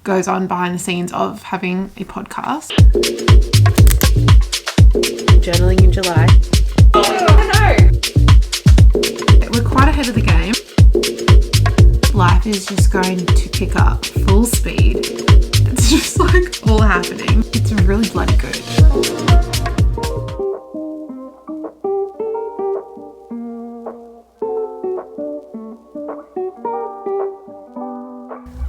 goes on behind the scenes of having a podcast. Journaling in July. Oh no! We're quite ahead of the game. Life is just going to pick up full speed. It's just like all happening. It's really bloody good.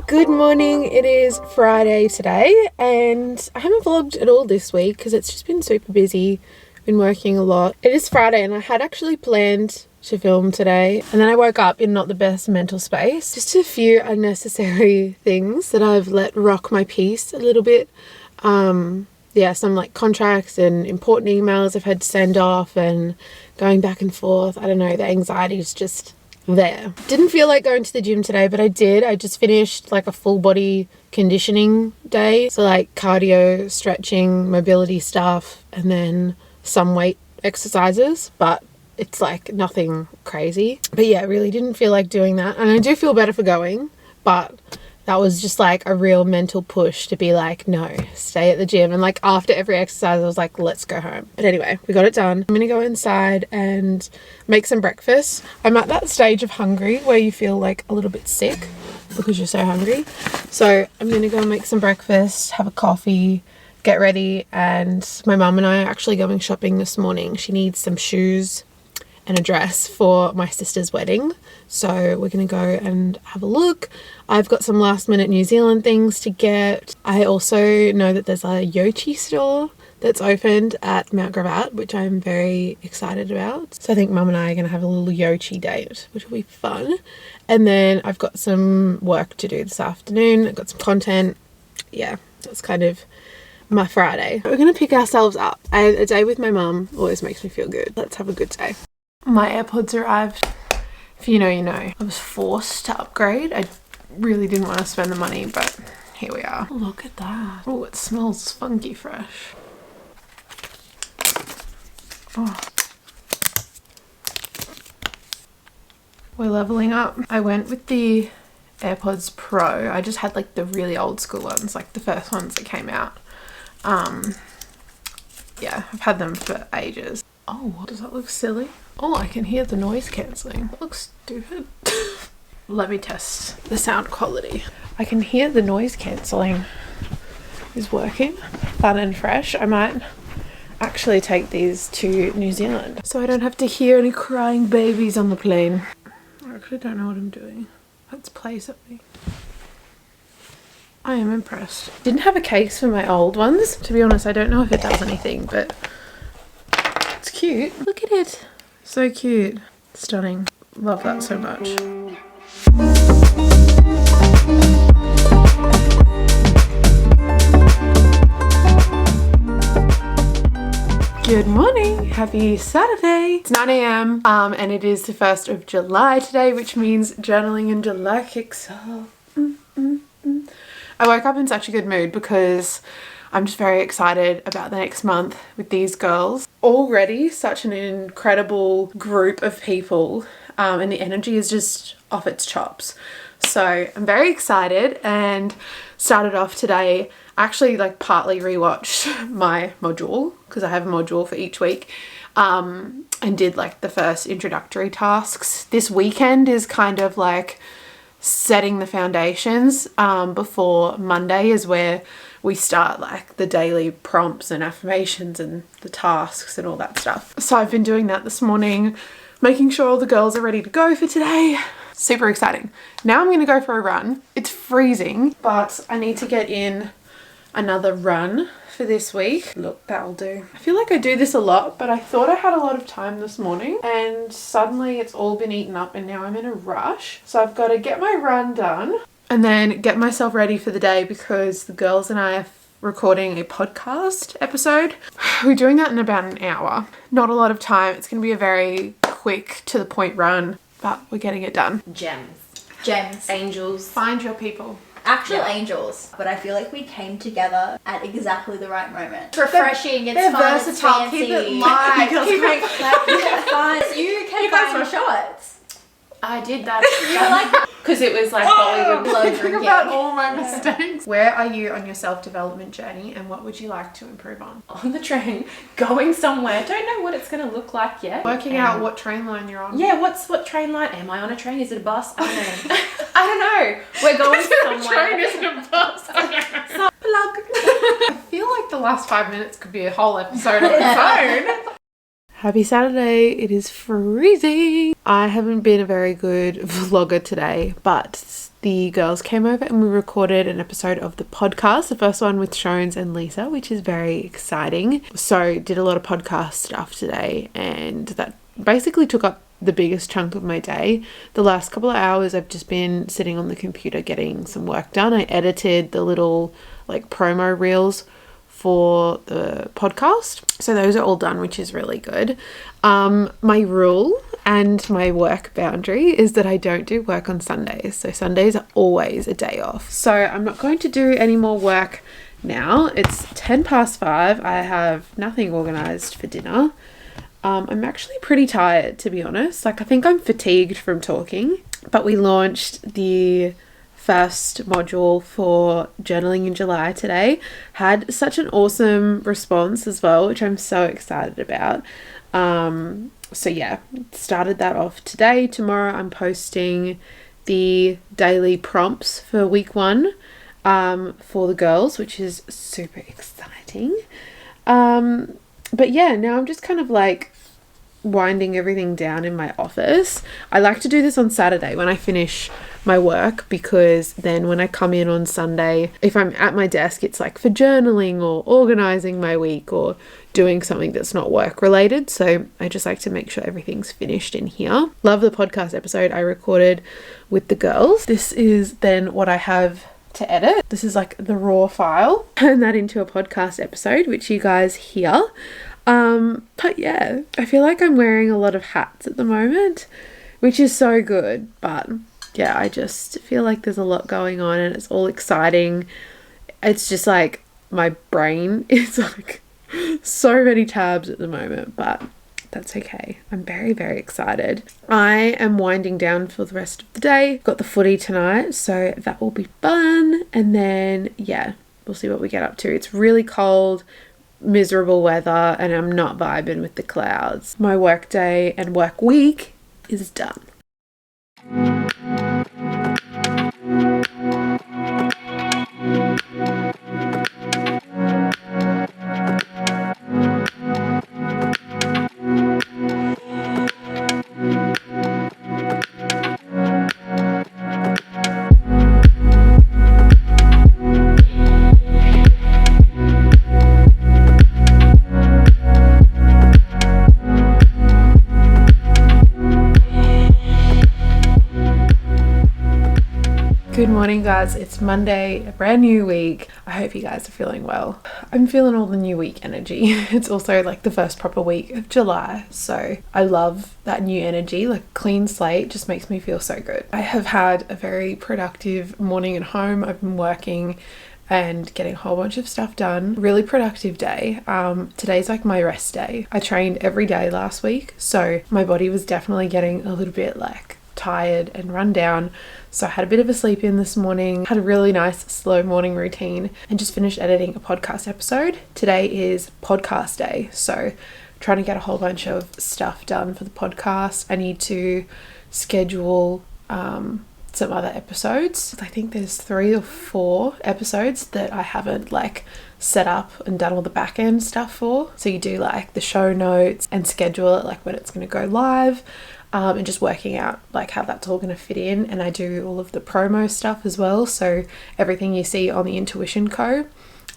Good morning, it is Friday today and I haven't vlogged at all this week because it's just been super busy, been working a lot. It is Friday and I had actually planned to film today and then I woke up in not the best mental space. Just a few unnecessary things that I've let rock my peace a little bit. Yeah, some like contracts and important emails I've had to send off and going back and forth. I don't know, the anxiety is just there. Didn't feel like going to the gym today, but I did. I just finished like a full body conditioning day. So like cardio, stretching, mobility stuff, and then some weight exercises, but it's like nothing crazy. But yeah, I really didn't feel like doing that. And I do feel better for going, but that was just like a real mental push to be like, no, stay at the gym. And like after every exercise, I was like, let's go home. But anyway, we got it done. I'm gonna go inside and make some breakfast. I'm at that stage of hungry where you feel like a little bit sick because you're so hungry. So I'm gonna go and make some breakfast, have a coffee, get ready. And my mum and I are actually going shopping this morning. She needs some shoes and a dress for my sister's wedding, so we're gonna go and have a look. I've got some last minute New Zealand things to get. I also know that there's a Yochi store that's opened at Mount Gravatt, which I'm very excited about. So I think mum and I are gonna have a little Yochi date, which will be fun. And then I've got some work to do this afternoon. I've got some content. Yeah, that's kind of my Friday. We're gonna pick ourselves up, and a day with my mum always makes me feel good. Let's have a good day. My AirPods arrived. If you know, you know. I was forced to upgrade. I really didn't want to spend the money, but here we are. Look at that. Oh, it smells funky fresh. Oh. We're leveling up. I went with the AirPods Pro. I just had like the really old school ones, like the first ones that came out. Yeah, I've had them for ages. Oh, does that look silly? Oh, I can hear the noise cancelling. That looks stupid. Let me test the sound quality. I can hear the noise cancelling is working. Fun and fresh. I might actually take these to New Zealand so I don't have to hear any crying babies on the plane. I actually don't know what I'm doing. Let's play something. I am impressed. Didn't have a case for my old ones. To be honest, I don't know if it does anything, but it's cute. Look at it. So cute. Stunning. Love that so much. Good morning. Happy Saturday. It's 9 a.m. And it is the 1st of July today, which means journaling in July kicks off. I woke up in such a good mood because I'm just very excited about the next month with these girls. Already such an incredible group of people, and the energy is just off its chops. So I'm very excited and started off today. I actually like partly rewatched my module because I have a module for each week, and did like the first introductory tasks. This weekend is kind of like setting the foundations, before Monday is where we start like the daily prompts and affirmations and the tasks and all that stuff. So I've been doing that this morning, making sure all the girls are ready to go for today. Super exciting. Now I'm going to go for a run. It's freezing, but I need to get in another run for this week. Look, that'll do. I feel like I do this a lot, but I thought I had a lot of time this morning and suddenly it's all been eaten up and now I'm in a rush. So I've got to get my run done and then get myself ready for the day because the girls and I are recording a podcast episode. We're doing that in about an hour. Not a lot of time. It's going to be a very quick to the point run, but we're getting it done. Gems. Angels. Find your people. Actual angels. But I feel like we came together at exactly the right moment. It's refreshing. It's fun. Versatile. It's fancy. Keep it light. Keep it fun. You can buy more shots. I did that. You're like, because it was like Bollywood blood drinking. About all my mistakes. Where are you on your self-development journey, and what would you like to improve on? On the train, going somewhere. Don't know what it's going to look like yet. Working out what train line you're on. Yeah, what train line? Am I on a train? Is it a bus? I don't know. I don't know. We're going somewhere. A train isn't a bus. Plug. I feel like the last 5 minutes could be a whole episode on its own. Happy Saturday. It is freezing. I haven't been a very good vlogger today, but the girls came over and we recorded an episode of the podcast, the first one with Shones and Lisa, which is very exciting. So did a lot of podcast stuff today, and that basically took up the biggest chunk of my day. The last couple of hours I've just been sitting on the computer getting some work done. I edited the little like promo reels for the podcast, so those are all done, which is really good. My rule and my work boundary is that I don't do work on Sundays, so Sundays are always a day off. So I'm not going to do any more work now. It's 5:10. I have nothing organized for dinner. I'm actually pretty tired, to be honest. Like, I think I'm fatigued from talking, but we launched the first module for journaling in July today. Had such an awesome response as well, which I'm so excited about. So yeah, started that off today. Tomorrow I'm posting the daily prompts for week 1 for the girls, which is super exciting. But yeah, now I'm just kind of like winding everything down in my office. I like to do this on Saturday when I finish my work, because then when I come in on Sunday, if I'm at my desk, it's like for journaling or organizing my week or doing something that's not work related. So I just like to make sure everything's finished in here. Love the podcast episode I recorded with the girls. This is then what I have to edit. This is like the raw file. Turn that into a podcast episode, which you guys hear. But yeah, I feel like I'm wearing a lot of hats at the moment, which is so good. But yeah, I just feel like there's a lot going on and it's all exciting. It's just like my brain is like so many tabs at the moment, but that's okay. I'm very, very excited. I am winding down for the rest of the day. Got the footy tonight, so that will be fun. And then, yeah, we'll see what we get up to. It's really cold, miserable weather, and I'm not vibing with the clouds. My work day and work week is done. Good morning, guys. It's Monday, a brand new week. I hope you guys are feeling well. I'm feeling all the new week energy. It's also like the first proper week of July, so I love that new energy. Like, clean slate just makes me feel so good. I have had a very productive morning at home. I've been working and getting a whole bunch of stuff done. Really productive day. Today's like my rest day. I trained every day last week, so my body was definitely getting a little bit like tired and run down. So I had a bit of a sleep in this morning, had a really nice slow morning routine, and just finished editing a podcast episode. Today is podcast day, so trying to get a whole bunch of stuff done for the podcast. I need to schedule some other episodes. I think there's 3 or 4 episodes that I haven't like set up and done all the back end stuff for. So you do like the show notes and schedule it, like when it's going to go live. And just working out like how that's all going to fit in. And I do all of the promo stuff as well, so everything you see on the Intuition Co,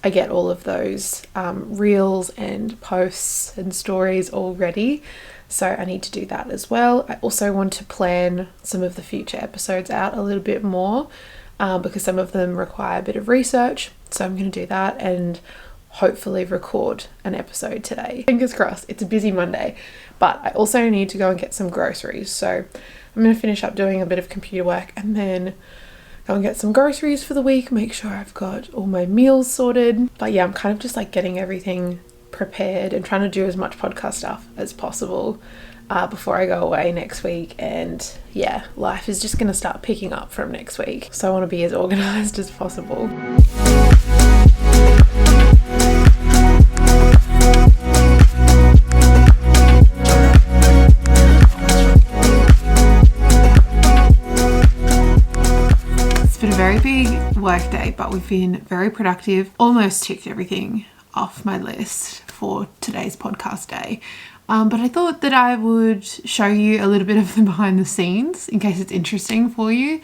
I get all of those reels and posts and stories all ready, so I need to do that as well. I also want to plan some of the future episodes out a little bit more, because some of them require a bit of research, so I'm going to do that and hopefully record an episode today. Fingers crossed. It's a busy Monday, but I also need to go and get some groceries, so I'm going to finish up doing a bit of computer work and then go and get some groceries for the week, make sure I've got all my meals sorted. But yeah, I'm kind of just like getting everything prepared and trying to do as much podcast stuff as possible before I go away next week, and yeah, life is just going to start picking up from next week, so I want to be as organised as possible. It's been a very big work day, but we've been very productive. Almost ticked everything off my list for today's podcast day. But I thought that I would show you a little bit of the behind the scenes in case it's interesting for you,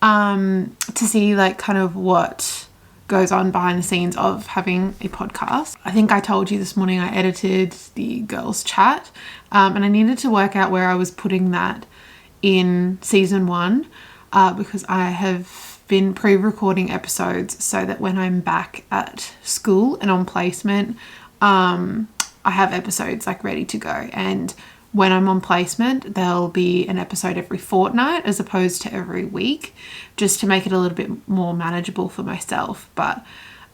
to see like kind of what goes on behind the scenes of having a podcast. I think I told you this morning I edited the girls chat, and I needed to work out where I was putting that in season 1, because I have been pre-recording episodes so that when I'm back at school and on placement, I have episodes like ready to go, and when I'm on placement there'll be an episode every fortnight as opposed to every week, just to make it a little bit more manageable for myself. But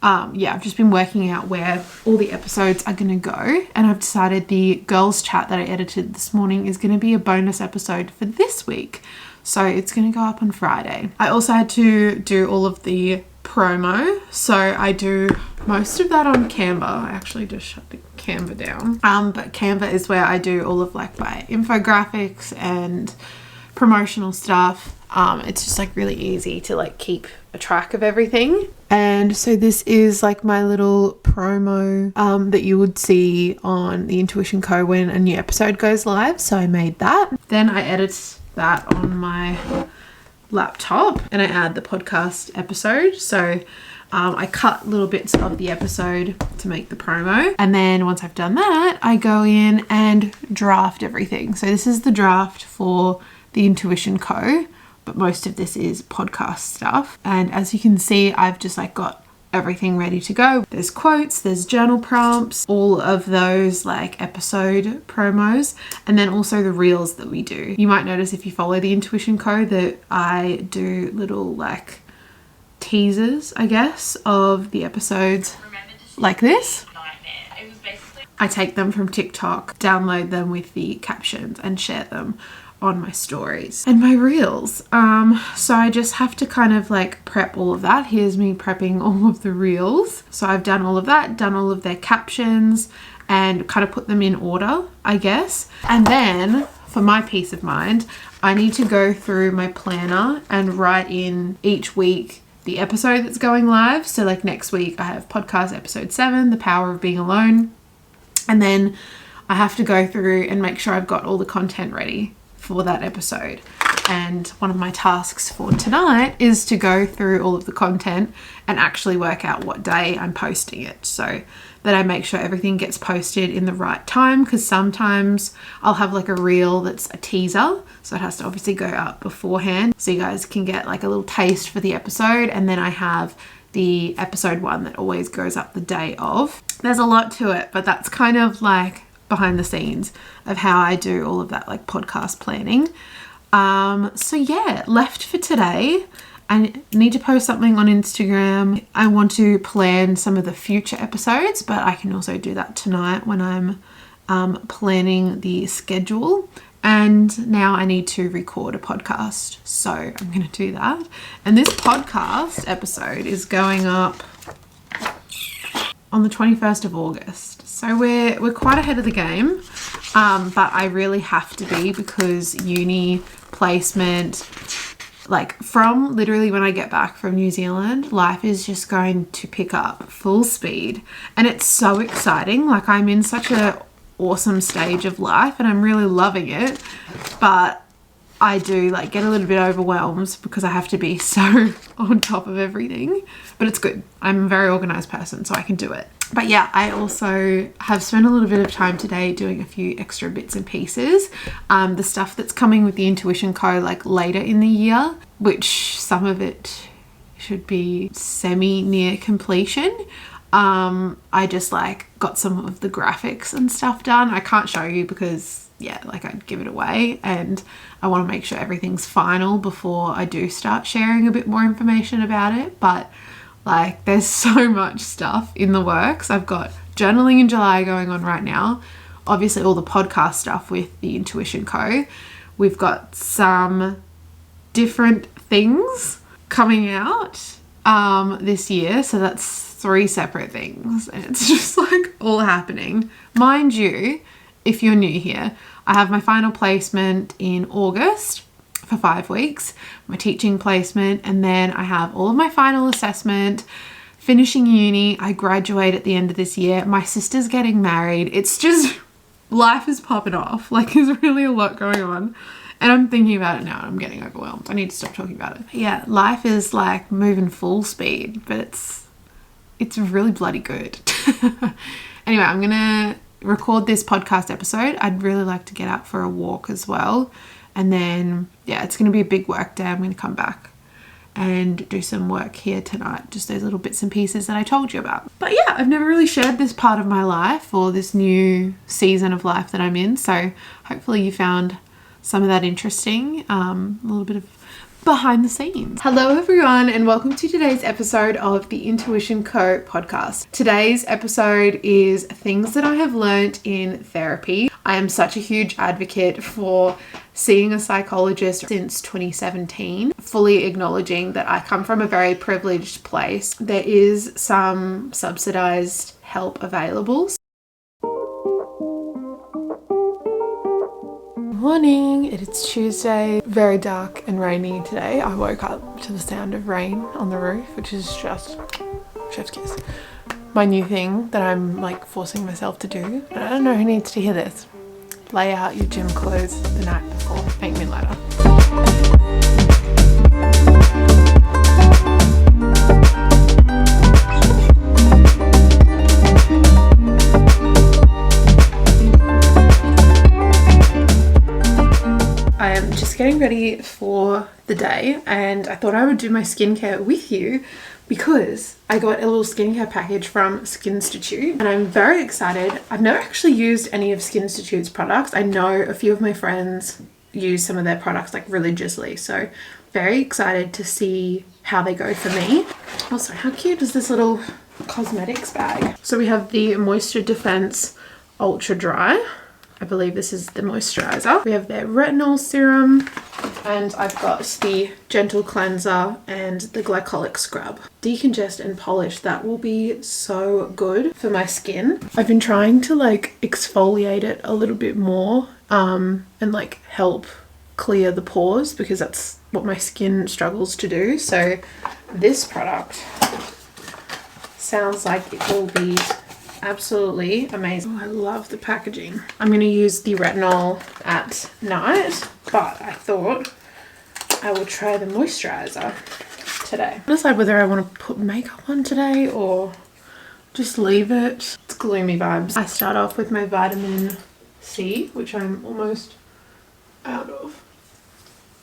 yeah, I've just been working out where all the episodes are going to go, and I've decided the girls chat that I edited this morning is going to be a bonus episode for this week, so it's going to go up on Friday. I also had to do all of the promo, so I do most of that on Canva. I actually just shut the Canva down, but Canva is where I do all of like my infographics and promotional stuff. It's just like really easy to like keep a track of everything. And so this is like my little promo that you would see on the Intuition Co when a new episode goes live, so I made that. Then I edit that on my laptop and I add the podcast episode. So I cut little bits of the episode to make the promo, and then once I've done that I go in and draft everything. So this is the draft for the Intuition Co, but most of this is podcast stuff, and as you can see I've just like got everything ready to go. There's quotes, there's journal prompts, all of those like episode promos, and then also the reels that we do. You might notice if you follow the Intuition Co that I do little like teasers, I guess, of the episodes like this. I take them from TikTok, download them with the captions and share them on my stories and my reels. So I just have to kind of like prep all of that. Here's me prepping all of the reels. So I've done all of that, done all of their captions and kind of put them in order, I guess. And then for my peace of mind, I need to go through my planner and write in each week the episode that's going live. So like next week I have podcast episode 7, The Power of Being Alone. And then I have to go through and make sure I've got all the content ready for that episode. And one of my tasks for tonight is to go through all of the content and actually work out what day I'm posting it, so that I make sure everything gets posted in the right time, because sometimes I'll have like a reel that's a teaser, so it has to obviously go up beforehand so you guys can get like a little taste for the episode, and then I have the episode 1 that always goes up the day of. There's a lot to it, but that's kind of like behind the scenes of how I do all of that like podcast planning. So yeah, left for today. I need to post something on Instagram. I want to plan some of the future episodes, but I can also do that tonight when I'm planning the schedule. And now I need to record a podcast, so I'm going to do that. And this podcast episode is going up on the 21st of August. So we're quite ahead of the game, but I really have to be, because uni, placement, like from literally when I get back from New Zealand, life is just going to pick up full speed. And it's so exciting. Like I'm in such a awesome stage of life and I'm really loving it, but I do like get a little bit overwhelmed because I have to be so on top of everything, but it's good. I'm a very organized person, so I can do it. But yeah, I also have spent a little bit of time today doing a few extra bits and pieces. The stuff that's coming with the Intuition Co like later in the year, which some of it should be semi near completion. I just like got some of the graphics and stuff done. I can't show you because yeah, like I'd give it away, and I want to make sure everything's final before I do start sharing a bit more information about it. But like there's so much stuff in the works. I've got journaling in July going on right now. obviously all the podcast stuff with the Intuition Co. We've got some different things coming out this year, so that's 3 separate things, and it's just like all happening. Mind you, if you're new here, I have my final placement in August for 5 weeks, my teaching placement, and then I have all of my final assessment, finishing uni. I graduate at the end of this year. My sister's getting married. It's just, life is popping off. Like, there's really a lot going on. And I'm thinking about it now and I'm getting overwhelmed. I need to stop talking about it. Yeah, life is like moving full speed, but it's really bloody good. Anyway, I'm gonna record this podcast episode. I'd really like to get out for a walk as well. And then, yeah, it's gonna be a big work day. I'm gonna come back and do some work here tonight. Just those little bits and pieces that I told you about. But yeah, I've never really shared this part of my life or this new season of life that I'm in. So hopefully you found some of that interesting, a little bit of behind the scenes. Hello everyone, and welcome to today's episode of the Intuition Co podcast. Today's episode is things that I have learnt in therapy. I am such a huge advocate for seeing a psychologist since 2017, fully acknowledging that I come from a very privileged place. There is some subsidized help available. Morning, it is Tuesday, very dark and rainy today. I woke up to the sound of rain on the roof, which is just chef's kiss. My new thing that I'm like forcing myself to do, but I don't know who needs to hear this. Lay out your gym clothes the night before, thank me later. I am just getting ready for the day and I thought I would do my skincare with you because I got a little skincare package from Skin Institute and I'm very excited. I've never actually used any of Skin Institute's products. I know a few of my friends use some of their products like religiously, so very excited to see how they go for me. Also, how cute is this little cosmetics bag? So we have the Moisture Defense Ultra Dry. I believe this is the moisturizer. We have their retinol serum and I've got the gentle cleanser and the glycolic scrub. Decongest and polish, that will be so good for my skin. I've been trying to like exfoliate it a little bit more and like help clear the pores because that's what my skin struggles to do. So this product sounds like it will be absolutely amazing. Oh, I love the packaging. I'm going to use the retinol at night, but I thought I will try the moisturizer today. I decide whether I want to put makeup on today or just leave it. It's gloomy vibes. I start off with my vitamin C, which I'm almost out of.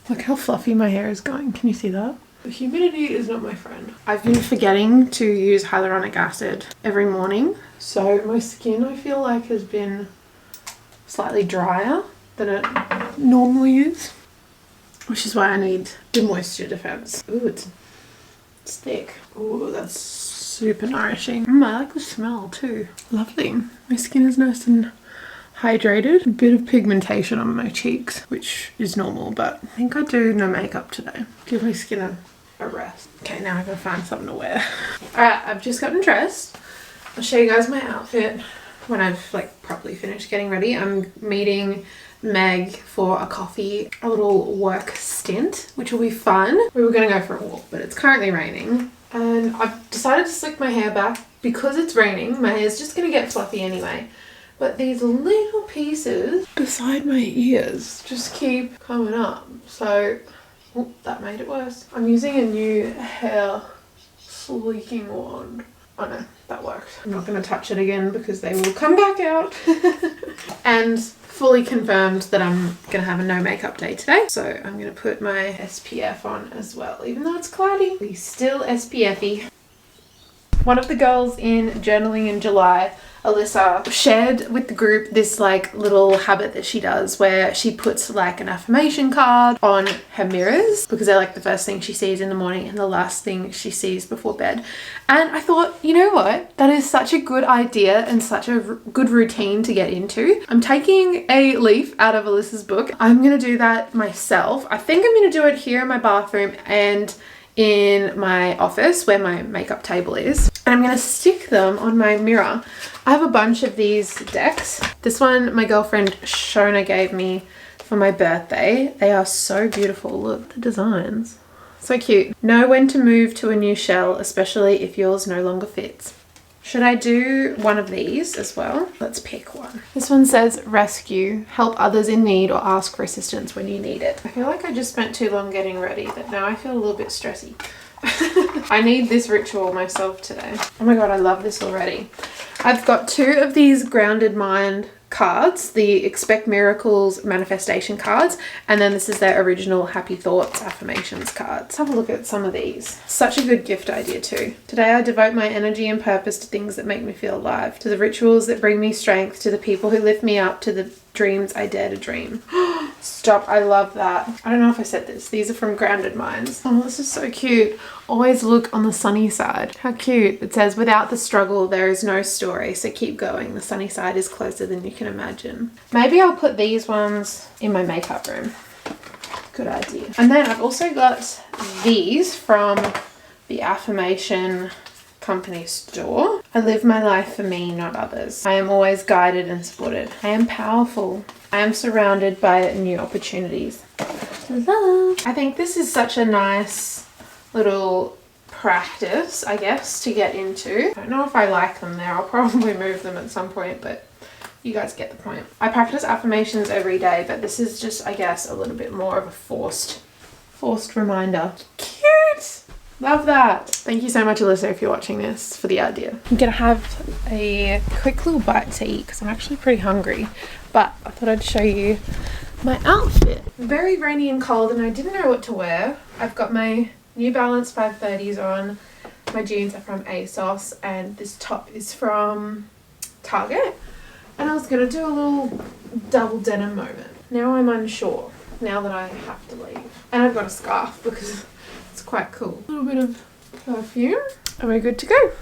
Look how fluffy my hair is going. Can you see that? The humidity is not my friend. I've been forgetting to use hyaluronic acid every morning, so my skin I feel like has been slightly drier than it normally is, which is why I need the Moisture Defense. Ooh, it's thick. Ooh, that's super nourishing. I like the smell too. Lovely. My skin is nice and hydrated. A bit of pigmentation on my cheeks, which is normal, but I think I do no makeup today. Give my skin a rest. Okay, now I gotta find something to wear. Alright, I've just gotten dressed. I'll show you guys my outfit when I've like properly finished getting ready. I'm meeting Meg for a coffee, a little work stint, which will be fun. We were gonna go for a walk, but it's currently raining. And I've decided to slick my hair back because it's raining. My hair's just gonna get fluffy anyway. But these little pieces beside my ears just keep coming up. So, oh, that made it worse. I'm using a new hair sleeking wand. Oh no, that worked. I'm not going to touch it again because they will come back out. And fully confirmed that I'm going to have a no makeup day today. So I'm going to put my SPF on as well. Even though it's cloudy, we're still SPF-y. One of the girls in journaling in July Alyssa shared with the group this like little habit that she does where she puts like an affirmation card on her mirrors because they're like the first thing she sees in the morning and the last thing she sees before bed. And I thought, you know what? That is such a good idea and such a good routine to get into. I'm taking a leaf out of Alyssa's book. I'm going to do that myself. I think I'm going to do it here in my bathroom and in my office where my makeup table is. And I'm going to stick them on my mirror. I have a bunch of these decks. This one my girlfriend Shona gave me for my birthday. They are so beautiful. Look at the designs. So cute. Know when to move to a new shell, especially if yours no longer fits. Should I do one of these as well? Let's pick one. This one says rescue, help others in need or ask for assistance when you need it. I feel like I just spent too long getting ready, but now I feel a little bit stressy. I need this ritual myself today. Oh my god, I love this already. I've got 2 of these Grounded Mind cards, the Expect Miracles manifestation cards, and then this is their original Happy Thoughts affirmations cards. Let's have a look at some of these. Such a good gift idea too. Today I devote my energy and purpose to things that make me feel alive, to the rituals that bring me strength, to the people who lift me up, to the dreams I dare to dream. Stop, I love that. I don't know if I said this. These are from Grounded Minds. Oh, this is so cute. Always look on the sunny side. How cute. It says, without the struggle, there is no story. So keep going. The sunny side is closer than you can imagine. Maybe I'll put these ones in my makeup room. Good idea. And then I've also got these from the affirmation company store. I live my life for me, not others. I am always guided and supported. I am powerful. I am surrounded by new opportunities. Love. I think this is such a nice little practice, I guess, to get into. I don't know if I like them there. I'll probably move them at some point, but you guys get the point. I practice affirmations every day, but this is just, I guess, a little bit more of a forced reminder. Cute! Love that. Thank you so much, Alyssa, if you're watching this, for the idea. I'm gonna have a quick little bite to eat because I'm actually pretty hungry, but I thought I'd show you my outfit. Very rainy and cold and I didn't know what to wear. I've got my New Balance 530s on, my jeans are from ASOS, and this top is from Target. And I was gonna do a little double denim moment. Now I'm unsure, now that I have to leave. And I've got a scarf because it's quite cool. A little bit of perfume and we're good to go.